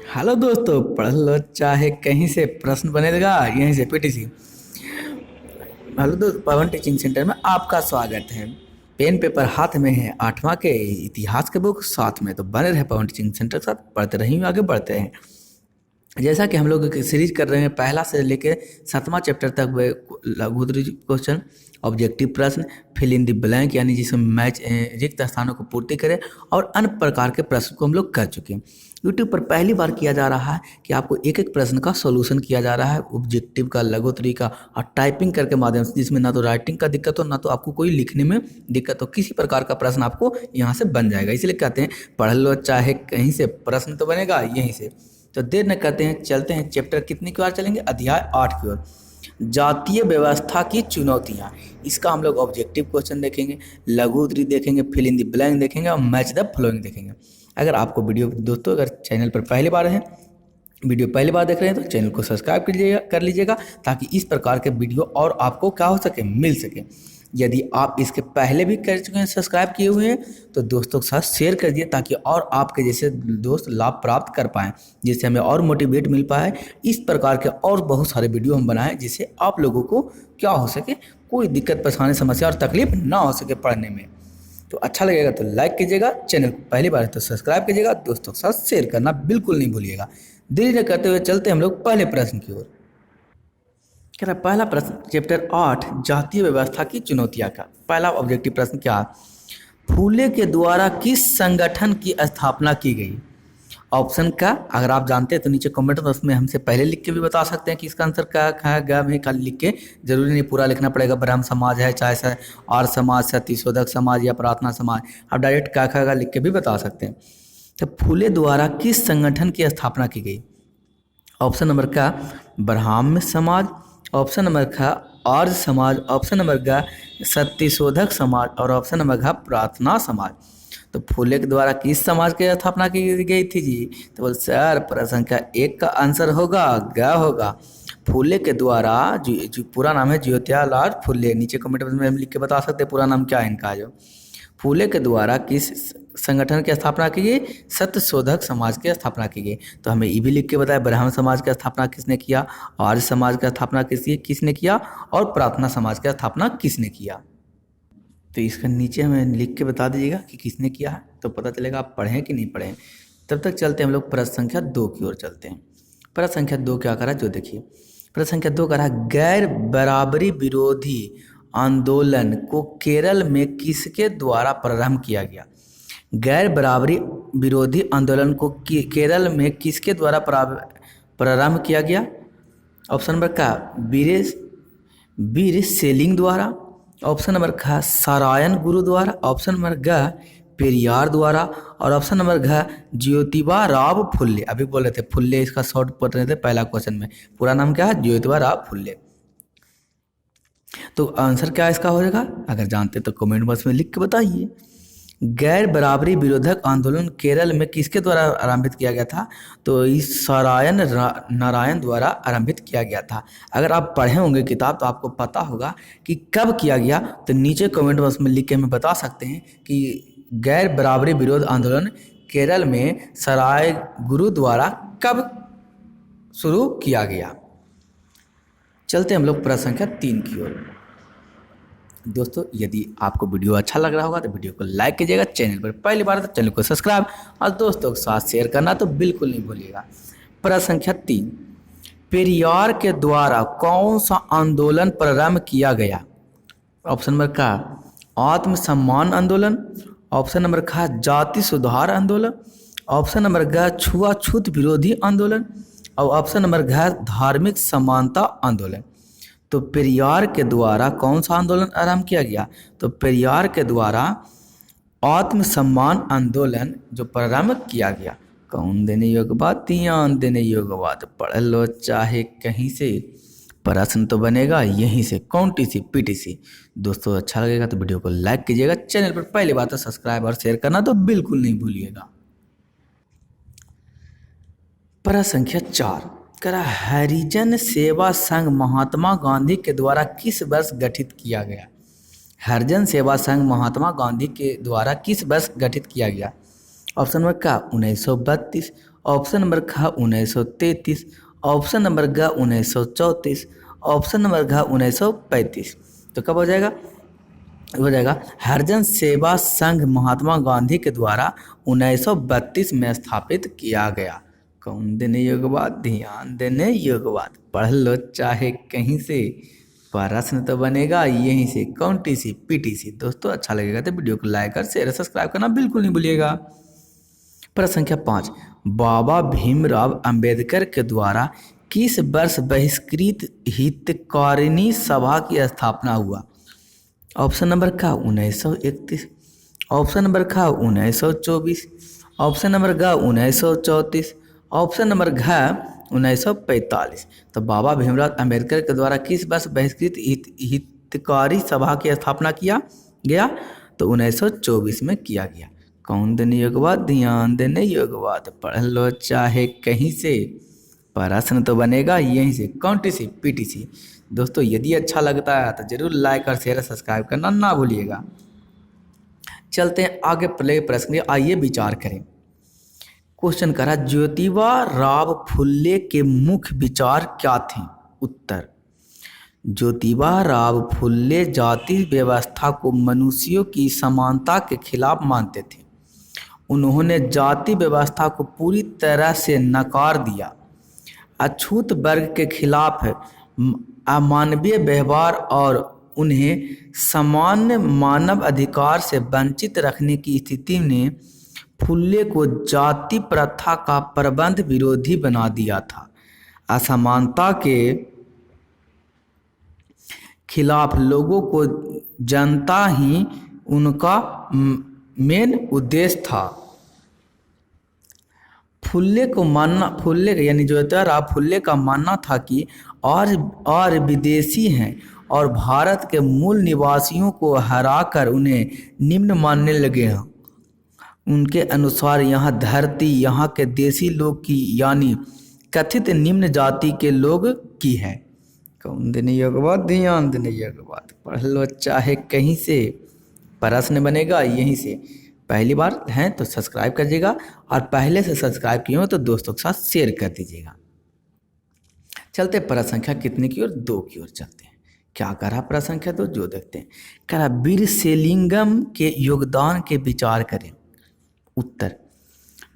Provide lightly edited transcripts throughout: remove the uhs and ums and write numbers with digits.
Hello दोस्तों, पढ़ लो चाहे कहीं से, प्रश्न बनेगा यहीं से पीटीसी। हेलो दोस्तों, पवन टीचिंग सेंटर में आपका स्वागत है। पेन पेपर हाथ में है, आठवां के इतिहास के बुक साथ में, तो बने रहे पवन टीचिंग सेंटर के साथ, पढ़ते रहिए, आगे बढ़ते हैं। जैसा कि हम लोग सीरीज कर रहे हैं, पहला से लेके 7वां चैप्टर तक वे लघु क्वेश्चन, ऑब्जेक्टिव प्रश्न, फिल इन द ब्लैंक यानी जिसमें मैच रिक्त स्थानों को पूर्ति करें, और अन्य प्रकार के प्रश्न को हम लोग कर चुके हैं। यूट्यूब पर पहली बार किया जा रहा है कि आपको एक एक प्रश्न का सॉल्यूशन किया जा रहा है, ऑब्जेक्टिव का, लघु का, और टाइपिंग करके माध्यम से, जिसमें ना तो राइटिंग का दिक्कत हो, ना तो आपको कोई लिखने में दिक्कत हो। किसी प्रकार का प्रश्न आपको यहाँ से बन जाएगा, इसलिए कहते हैं पढ़ लो चाहे कहीं से, प्रश्न तो बनेगा यहीं से। तो देर न करते हैं, चलते हैं चैप्टर कितनी की ओर चलेंगे, अध्याय 8 की ओर, जातीय व्यवस्था की चुनौतियां। इसका हम लोग ऑब्जेक्टिव क्वेश्चन देखेंगे, लघु उत्तरी देखेंगे, फिल इन द ब्लैंक देखेंगे, और मैच द फॉलोइंग देखेंगे। अगर आपको वीडियो दोस्तों, अगर चैनल पर पहली बार है, वीडियो पहली बार देख रहे हैं, तो चैनल को सब्सक्राइब कर लीजिएगा, ताकि इस प्रकार के वीडियो और आपको क्या हो सके, मिल सके। यदि आप इसके पहले भी कर चुके हैं, सब्सक्राइब किए हुए हैं, तो दोस्तों के साथ शेयर कर दिए, ताकि और आपके जैसे दोस्त लाभ प्राप्त कर पाएँ, जिससे हमें और मोटिवेट मिल पाए। इस प्रकार के और बहुत सारे वीडियो हम बनाएं, जिससे आप लोगों को क्या हो सके, कोई दिक्कत, परेशानी, समस्या और तकलीफ ना हो सके पढ़ने में। तो अच्छा लगेगा तो लाइक कीजिएगा, चैनल को पहली बार है तो सब्सक्राइब कीजिएगा, दोस्तों के साथ शेयर करना बिल्कुल नहीं भूलिएगा। देरी न करते हुए चलते हम लोग पहले प्रश्न की ओर। कह रहा पहला प्रश्न, चैप्टर 8, जातीय व्यवस्था की चुनौतियां का पहला ऑब्जेक्टिव प्रश्न क्या है? फूले के द्वारा किस संगठन की स्थापना की गई? ऑप्शन का अगर आप जानते हैं तो नीचे कमेंट में उसमें हमसे पहले लिख के भी बता सकते हैं कि इसका आंसर क्या है। गा में खाली लिख के, जरूरी नहीं पूरा लिखना पड़ेगा। ब्रह्म समाज है, चाहे आर्य समाज, सत्यशोधक समाज या प्रार्थना समाज, आप डायरेक्ट क्या खाएगा लिख के भी बता सकते हैं। तो फूले द्वारा किस संगठन की स्थापना की गई? ऑप्शन नंबर का ब्राह्मण समाज, ऑप्शन नंबर का आर्य समाज, ऑप्शन नंबर का सत्यशोधक समाज, और ऑप्शन नंबर का प्रार्थना समाज। तो फूले के द्वारा किस समाज की स्थापना की गई थी जी? तो बोल सर, प्रश्न संख्या 1 का आंसर होगा ग होगा। फूले के द्वारा, जो पूरा नाम है ज्योतिलाल फूले, नीचे कमेंट में हम लिख के बता सकते हैं पूरा नाम क्या है इनका। जो फूले के द्वारा किस संगठन की स्थापना की गई? सत्यशोधक समाज की स्थापना की गई। तो हमें ये भी लिख के बताया ब्राह्मण समाज की स्थापना किसने किया, आर्य समाज की स्थापना किसने किया, और प्रार्थना समाज की स्थापना किसने किया। तो इसका नीचे हमें लिख के बता दीजिएगा कि किसने किया है, तो पता चलेगा आप पढ़ें कि नहीं पढ़ें। तब तक चलते हैं हम लोग प्रश्न संख्या 2 की ओर चलते हैं। प्रश्न संख्या 2 क्या करा, जो देखिए प्रश्न संख्या 2 करा, गैर बराबरी विरोधी आंदोलन को केरल में किसके द्वारा प्रारंभ किया गया? गैर बराबरी विरोधी आंदोलन को केरल में किसके द्वारा प्रारंभ किया गया? ऑप्शन नंबर का वीर सेलिंग द्वारा, ऑप्शन नंबर घ सारायण गुरु द्वारा, ऑप्शन नंबर ग पेरियार द्वारा, और ऑप्शन नंबर घ ज्योतिबा राव फुल्ले। अभी बोल रहे थे फुल्ले, इसका शॉर्ट पढ़ रहे थे पहला क्वेश्चन में, पूरा नाम क्या है? ज्योतिबा राव फुल्ले। तो आंसर क्या इसका हो जाएगा? अगर जानते तो कमेंट बॉक्स में लिख के बताइए। गैर बराबरी विरोधक आंदोलन केरल में किसके द्वारा आरंभित किया गया था? तो इस सारायण नारायण द्वारा आरंभित किया गया था। अगर आप पढ़े होंगे किताब तो आपको पता होगा कि कब किया गया, तो नीचे कमेंट बॉक्स में लिख के हमें बता सकते हैं कि गैर बराबरी विरोध आंदोलन केरल में सराय गुरु द्वारा कब शुरू किया गया। चलते हम लोग प्रश्न संख्या 3 की ओर। दोस्तों, यदि आपको वीडियो अच्छा लग रहा होगा तो वीडियो को लाइक कीजिएगा, चैनल पर पहली बार तो चैनल को सब्सक्राइब, और दोस्तों के साथ शेयर करना तो बिल्कुल नहीं भूलिएगा। प्रश्न संख्या 3, पेरियार के द्वारा कौन सा आंदोलन प्रारंभ किया गया? ऑप्शन नंबर का आत्मसम्मान आंदोलन, ऑप्शन नंबर का जाति सुधार आंदोलन, ऑप्शन नंबर ग छुआछूत विरोधी आंदोलन, और ऑप्शन नंबर घ धार्मिक समानता आंदोलन। तो पेरियार के द्वारा कौन सा आंदोलन आरंभ किया गया? तो पेरियार के द्वारा आत्मसम्मान आंदोलन जो प्रारंभ किया गया। कौन देने योग्य बात, ध्यान देने योग्य बात, पढ़ लो चाहे कहीं से, प्रश्न तो बनेगा यहीं से, कौन टीसी पीटीसी। दोस्तों, अच्छा लगेगा तो वीडियो को लाइक कीजिएगा, चैनल पर पहली बात तो सब्सक्राइब और शेयर करना तो बिल्कुल नहीं भूलिएगा। प्रश्न संख्या 4 करा, हरिजन सेवा संघ महात्मा गांधी के द्वारा किस वर्ष गठित किया गया? हरिजन सेवा संघ महात्मा गांधी के द्वारा किस वर्ष गठित किया गया? ऑप्शन नंबर का 1932, ऑप्शन नंबर ख 1933, ऑप्शन नंबर ग 1934, ऑप्शन नंबर घ 1935। तो कब हो जाएगा? हो जाएगा हरिजन सेवा संघ महात्मा गांधी के द्वारा 1932 में स्थापित किया गया। कौन देने योग्य बात? ध्यान देने योग्य बात। पढ़ लो चाहे कहीं से, प्रश्न तो बनेगा यहीं से। कौन टीसी? पीटीसी। दोस्तों अच्छा लगेगा तो वीडियो को लाइक और शेयर सब्सक्राइब करना बिल्कुल नहीं भूलिएगा। प्रश्न संख्या 5, बाबा भीमराव अंबेडकर के द्वारा किस वर्ष बहिष्कृत हितकारिणी सभा की स्थापना हुआ? ऑप्शन नंबर क 1931, ऑप्शन नंबर ख 1924, ऑप्शन नंबर ग 1934, ऑप्शन नंबर घ 1945। तो बाबा भीमराव अंबेडकर के द्वारा किस वर्ष बहिष्कृत हितकारी सभा की स्थापना किया गया? तो 1924 में किया गया। कौन देने योग्य बात? ध्यान देने योग्य बात। पढ़ लो चाहे कहीं से, प्रश्न तो बनेगा यहीं से। कौन टीसी? पीटीसी। दोस्तों यदि अच्छा लगता है तो जरूर लाइक और शेयर सब्सक्राइब करना ना भूलिएगा। चलते हैं आगे पहले प्रश्न, आइए विचार करें। क्वेश्चन करा, ज्योतिबा राव फुल्ले के मुख्य विचार क्या थे? उत्तर, ज्योतिबा राव फुल्ले जाति व्यवस्था को मनुष्यों की समानता के खिलाफ मानते थे। उन्होंने जाति व्यवस्था को पूरी तरह से नकार दिया, अछूत वर्ग के खिलाफ अमानवीय व्यवहार और उन्हें सामान्य मानव अधिकार से वंचित रखने की स्थिति ने फुल्ले को जाति प्रथा का प्रबंध विरोधी बना दिया था। असमानता के खिलाफ लोगों को जनता ही उनका मेन उद्देश्य था। फुल्ले यानी ज्योतिबा राव फुल्ले का मानना था कि और विदेशी हैं और भारत के मूल निवासियों को हराकर उन्हें निम्न मानने लगे हैं। उनके अनुसार यह धरती यहाँ के देसी लोग की यानी कथित निम्न जाति के लोग की है। कौन देने योग्य बात? ध्यान देने योग्य बात। पढ़ लो चाहे कहीं से, प्रश्न बनेगा यहीं से। पहली बार हैं तो सब्सक्राइब करिएगा और पहले से सब्सक्राइब किए हो तो दोस्तों के साथ शेयर कर दीजिएगा। चलते प्रश्न संख्या कितने की ओर? 2 की ओर चलते हैं। क्या करा प्रश्न संख्या 2? जो देखते हैं। करा वीरसेलिंगम के योगदान के विचार करें। उत्तर,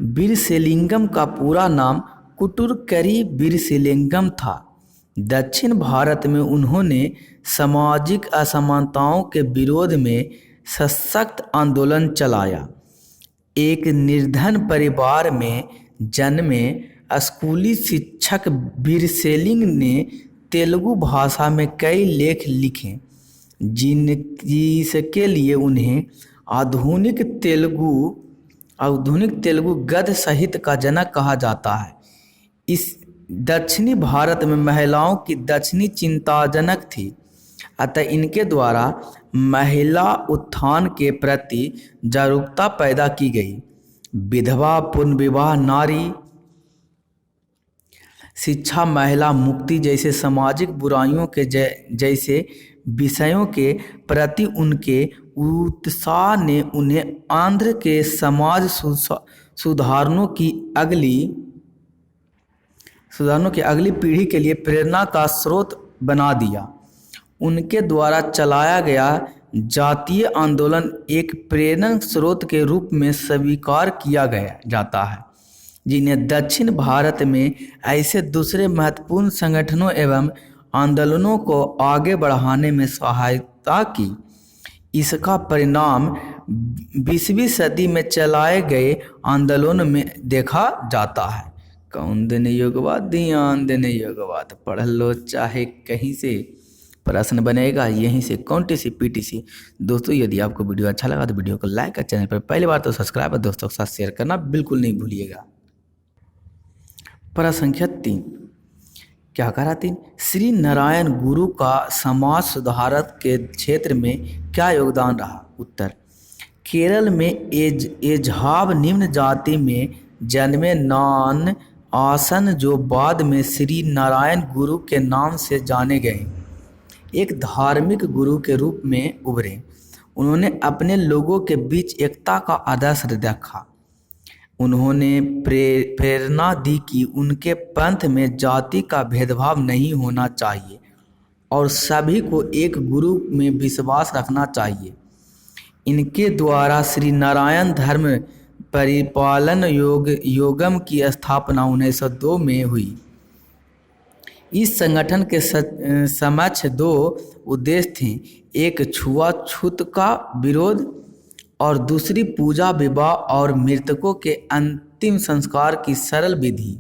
वीरसेलिंगम का पूरा नाम कुटुरकरी वीरसेलिंगम था। दक्षिण भारत में उन्होंने सामाजिक असमानताओं के विरोध में सशक्त आंदोलन चलाया। एक निर्धन परिवार में जन्मे स्कूली शिक्षक वीरसेलिंग ने तेलुगु भाषा में कई लेख लिखे, जिसके लिए उन्हें आधुनिक तेलुगु गद्य साहित्य का जनक कहा जाता है। इस दक्षिणी भारत में महिलाओं की दक्षिणी चिंताजनक थी, अतः इनके द्वारा महिला उत्थान के प्रति जागरूकता पैदा की गई। विधवा पुनर्विवाह, नारी शिक्षा, महिला मुक्ति जैसे सामाजिक बुराइयों के जैसे विषयों के प्रति उनके उत्साह ने उन्हें आंध्र के समाज सुधारनों की अगली पीढ़ी के लिए प्रेरणा का स्रोत बना दिया। उनके द्वारा चलाया गया जातीय आंदोलन एक प्रेरणा स्रोत के रूप में स्वीकार किया गया जाता है, जिन्हें दक्षिण भारत में ऐसे दूसरे महत्वपूर्ण संगठनों एवं आंदोलनों को आगे बढ़ाने में सहायता की। इसका परिणाम 20वीं सदी में चलाए गए आंदोलन में देखा जाता है। कौन देने योग्य बात? ध्यान देने योग्य बात। पढ़ लो चाहे कहीं से, प्रश्न बनेगा यहीं से। कौन टीसी? पीटीसी। दोस्तों यदि आपको वीडियो अच्छा लगा तो वीडियो को लाइक और चैनल पर पहली बार तो सब्सक्राइब और दोस्तों के साथ शेयर करना बिल्कुल नहीं भूलिएगा। प्रश्न संख्या 3, क्या करा 3? श्री नारायण गुरु का समाज सुधारक के क्षेत्र में क्या योगदान रहा? उत्तर, केरल में एझाव निम्न जाति में जन्मे नान आसन जो बाद में श्री नारायण गुरु के नाम से जाने गए, एक धार्मिक गुरु के रूप में उभरे। उन्होंने अपने लोगों के बीच एकता का आदर्श रखा। उन्होंने प्रेरणा दी कि उनके पंथ में जाति का भेदभाव नहीं होना चाहिए और सभी को एक गुरु में विश्वास रखना चाहिए। इनके द्वारा श्री नारायण धर्म परिपालन योगम की स्थापना 1902 में हुई। इस संगठन के समक्ष दो उद्देश्य थे, एक छुआछूत का विरोध और दूसरी पूजा विवाह और मृतकों के अंतिम संस्कार की सरल विधि।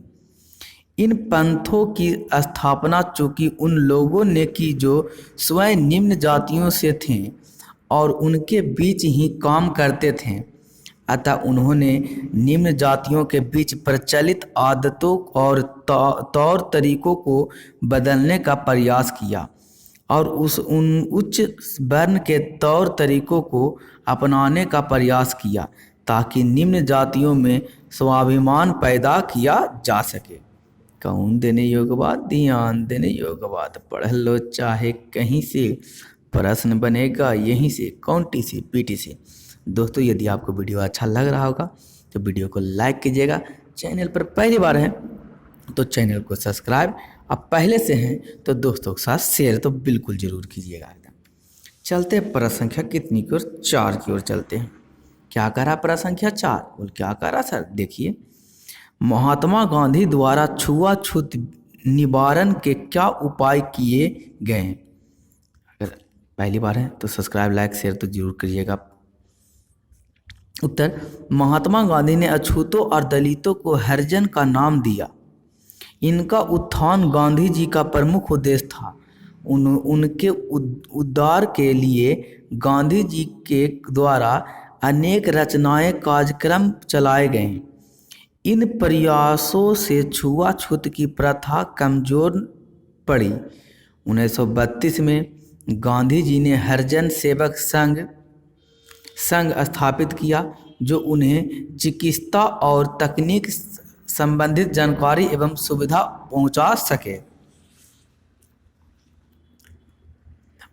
इन पंथों की स्थापना चूंकि उन लोगों ने की जो स्वयं निम्न जातियों से थे और उनके बीच ही काम करते थे, अतः उन्होंने निम्न जातियों के बीच प्रचलित आदतों और तौर तरीकों को बदलने का प्रयास किया और उन उच्च वर्ण के तौर तरीकों को अपनाने का प्रयास किया ताकि निम्न जातियों में स्वाभिमान पैदा किया जा सके। कौन देने योग्य बात, ध्यान देने योग्य बात, पढ़ लो चाहे कहीं से, प्रश्न बनेगा यहीं से, कौन टी सी पीटी से। दोस्तों यदि आपको वीडियो अच्छा लग रहा होगा तो वीडियो को लाइक कीजिएगा, चैनल पर पहली बार हैं तो चैनल को सब्सक्राइब, अब पहले से हैं तो दोस्तों के साथ शेयर तो बिल्कुल ज़रूर कीजिएगा। एकदम चलते हैं प्रश्न संख्या कितनी की ओर, 4 की ओर चलते हैं। क्या करा प्रश्न संख्या 4? बोल क्या करा सर? देखिए, महात्मा गांधी द्वारा छुआछूत निवारण के क्या उपाय किए गए? अगर पहली बार है तो सब्सक्राइब लाइक शेयर तो जरूर करिएगा। उत्तर, महात्मा गांधी ने अछूतों और दलितों को हरिजन का नाम दिया। इनका उत्थान गांधी जी का प्रमुख उद्देश्य था। उनके उद्धार के लिए गांधी जी के द्वारा अनेक रचनाएं कार्यक्रम चलाए गए। इन प्रयासों से छुआछूत की प्रथा कमजोर पड़ी। 1932 में गांधी जी ने हरिजन सेवक संघ स्थापित किया जो उन्हें चिकित्सा और तकनीक संबंधित जानकारी एवं सुविधा पहुंचा सके।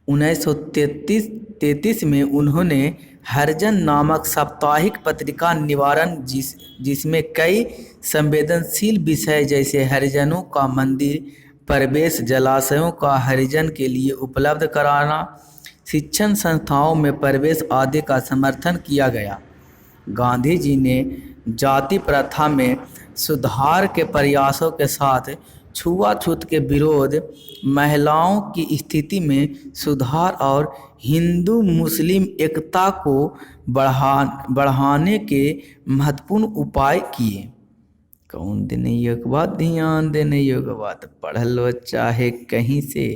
1933 में उन्होंने हरिजन नामक साप्ताहिक पत्रिका निवारण जिसमें कई संवेदनशील विषय जैसे हरिजनों का मंदिर प्रवेश, जलाशयों का हरिजन के लिए उपलब्ध कराना, शिक्षण संस्थाओं में प्रवेश आदि का समर्थन किया गया। गांधी जी ने जाति प्रथा में सुधार के प्रयासों के साथ छुआछूत के विरोध, महिलाओं की स्थिति में सुधार और हिंदू मुस्लिम एकता को बढ़ाने के महत्वपूर्ण उपाय किए। कौन देने योग्य बात, ध्यान देने योग्य बात, पढ़ लो चाहे कहीं से,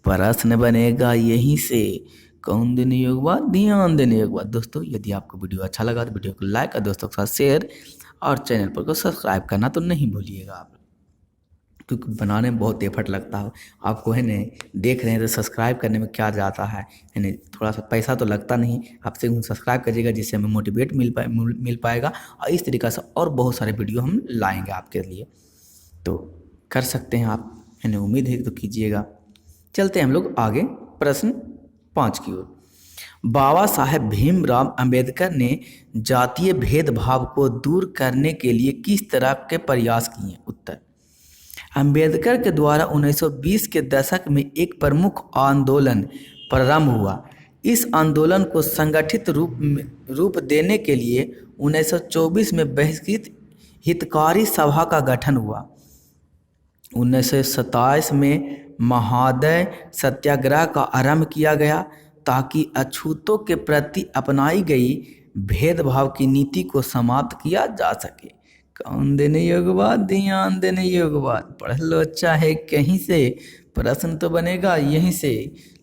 प्रश्न बनेगा यहीं से। कौन देने योग्य बात, ध्यान देने योग्य बात। दोस्तों यदि आपको वीडियो अच्छा लगा तो वीडियो को लाइक और दोस्तों के साथ शेयर और चैनल पर को सब्सक्राइब करना तो नहीं भूलिएगा आप, क्योंकि बनाने में बहुत एफर्ट लगता है। आपको है न देख रहे हैं तो सब्सक्राइब करने में क्या जाता है न, थोड़ा सा पैसा तो लगता नहीं, आपसे सब्सक्राइब करिएगा जिससे हमें मोटिवेट मिल पाएगा और इस तरीक़ा से और बहुत सारे वीडियो हम लाएंगे आपके लिए। तो कर सकते हैं आप, है न, उम्मीद है तो कीजिएगा। चलते हैं हम लोग आगे प्रश्न 5 की ओर। बाबा साहेब भीमराव अंबेडकर ने जातीय भेदभाव को दूर करने के लिए किस तरह के प्रयास किए? उत्तर, अंबेडकर के द्वारा 1920 के दशक में एक प्रमुख आंदोलन प्रारंभ हुआ। इस आंदोलन को संगठित रूप देने के लिए 1924 में बहिष्कृत हितकारी सभा का गठन हुआ। 1927 में महादय सत्याग्रह का आरंभ किया गया ताकि अछूतों के प्रति अपनाई गई भेदभाव की नीति को समाप्त किया जा सके। कौन देने योग्य बात, ध्यान देने योग्य बात, पढ़ लो चाहे कहीं से, प्रश्न तो बनेगा यहीं से।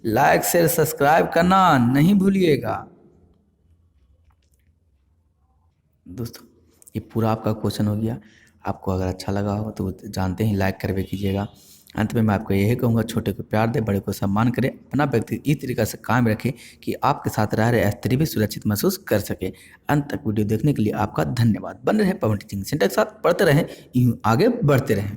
लाइक शेयर सब्सक्राइब करना नहीं भूलिएगा। दोस्तों ये पूरा आपका क्वेश्चन हो गया। आपको अगर अच्छा लगा हो तो जानते ही लाइक करके कीजिएगा। अंत में मैं आपको यही कहूँगा, छोटे को प्यार दे, बड़े को सम्मान करें, अपना व्यक्ति इस तरीके से कायम रखें कि आपके साथ रह रहे स्त्री भी सुरक्षित महसूस कर सके। अंत तक वीडियो देखने के लिए आपका धन्यवाद। बन रहे पवन टीचिंग सेंटर के साथ, पढ़ते रहें, यूँ आगे बढ़ते रहें।